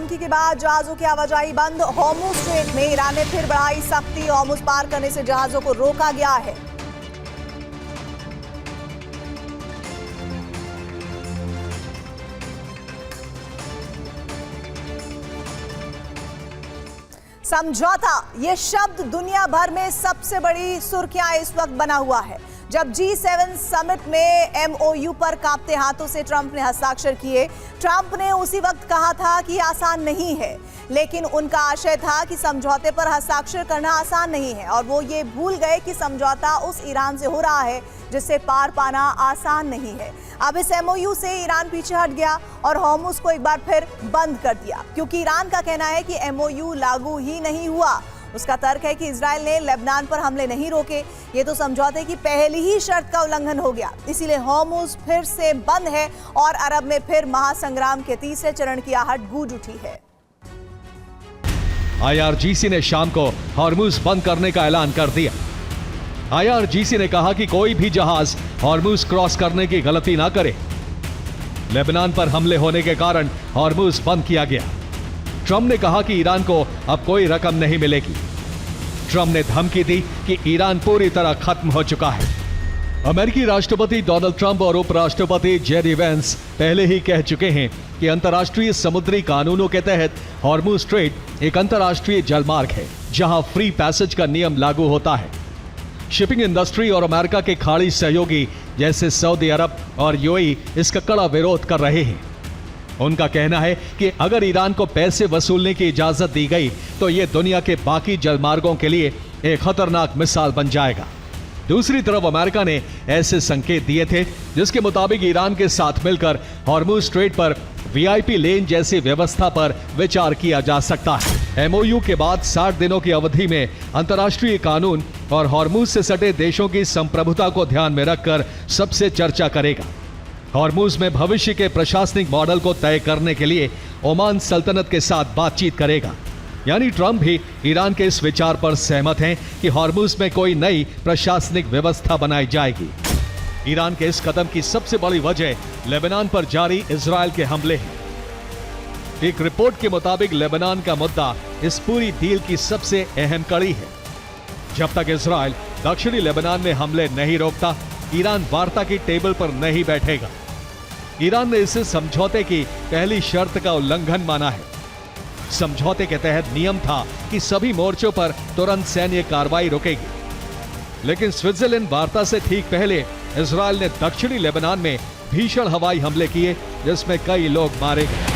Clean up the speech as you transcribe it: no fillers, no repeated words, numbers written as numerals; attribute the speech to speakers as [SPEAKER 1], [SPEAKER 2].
[SPEAKER 1] धमकी के बाद जहाजों की आवाजाही बंद। हॉर्मुज स्ट्रेट में ईरान ने फिर बढ़ाई सख्ती। हॉर्मुज पार करने से जहाजों को रोका गया है। समझौता, ये शब्द दुनिया भर में सबसे बड़ी सुर्खियां इस वक्त बना हुआ है। जब G7 समिट में MOU पर कांपते हाथों से ट्रंप ने हस्ताक्षर किए। ट्रंप ने उसी वक्त कहा था कि आसान नहीं है, लेकिन उनका आशय था कि समझौते पर हस्ताक्षर करना आसान नहीं है और वो ये भूल गए कि समझौता उस ईरान से हो रहा है जिससे पार पाना आसान नहीं है। अब इस MOU से ईरान पीछे हट गया और हॉर्मुज को एक बार फिर बंद कर दिया, क्योंकि ईरान का कहना है कि MOU लागू ही नहीं हुआ। उसका तर्क है कि इजराइल ने लेबनान पर हमले नहीं रोके, ये तो समझौते की पहली ही शर्त का उल्लंघन हो गया। इसीलिए हॉर्मुज फिर से बंद है और अरब में फिर महासंग्राम के तीसरे चरण की आहट गूंज उठी है।
[SPEAKER 2] IRGC ने शाम को हॉर्मुज बंद करने का ऐलान कर दिया। IRGC ने कहा कि कोई भी जहाज हॉर्मुज क्रॉस करने की गलती ना करे। लेबनान पर हमले होने के कारण हॉर्मुज बंद किया गया। ट्रंप ने कहा कि ईरान को अब कोई रकम नहीं मिलेगी। ट्रंप ने धमकी दी कि ईरान पूरी तरह खत्म हो चुका है। अमेरिकी राष्ट्रपति डोनाल्ड ट्रंप और उपराष्ट्रपति जेडी वेंस पहले ही कह चुके हैं कि अंतर्राष्ट्रीय समुद्री कानूनों के तहत हॉर्मुज स्ट्रेट एक अंतर्राष्ट्रीय जलमार्ग है, जहां फ्री पैसेज का नियम लागू होता है। शिपिंग इंडस्ट्री और अमेरिका के खाड़ी सहयोगी जैसे सऊदी अरब और UAE इसका कड़ा विरोध कर रहे हैं। उनका कहना है कि अगर ईरान को पैसे वसूलने की इजाजत दी गई तो यह दुनिया के बाकी जलमार्गों के लिए एक खतरनाक मिसाल बन जाएगा। दूसरी तरफ अमेरिका ने ऐसे संकेत दिए थे जिसके मुताबिक ईरान के साथ मिलकर हॉर्मुज स्ट्रेट पर VIP लेन जैसी व्यवस्था पर विचार किया जा सकता है। MOU के बाद 60 दिनों की अवधि में अंतर्राष्ट्रीय कानून और हॉर्मुज से सटे देशों की संप्रभुता को ध्यान में रखकर सबसे चर्चा करेगा। हॉर्मुज में भविष्य के प्रशासनिक मॉडल को तय करने के लिए ओमान सल्तनत के साथ बातचीत करेगा। यानी ट्रंप भी ईरान के इस विचार पर सहमत हैं कि हॉर्मुज में कोई नई प्रशासनिक व्यवस्था बनाई जाएगी। ईरान के इस कदम की सबसे बड़ी वजह लेबनान पर जारी इजरायल के हमले हैं। एक रिपोर्ट के मुताबिक लेबनान का मुद्दा इस पूरी डील की सबसे अहम कड़ी है। जब तक इजरायल दक्षिणी लेबनान में हमले नहीं रोकता, ईरान वार्ता की टेबल पर नहीं बैठेगा। ईरान ने इसे समझौते की पहली शर्त का उल्लंघन माना है। समझौते के तहत नियम था कि सभी मोर्चों पर तुरंत सैन्य कार्रवाई रुकेगी, लेकिन स्विट्जरलैंड वार्ता से ठीक पहले इजरायल ने दक्षिणी लेबनान में भीषण हवाई हमले किए, जिसमें कई लोग मारे गए।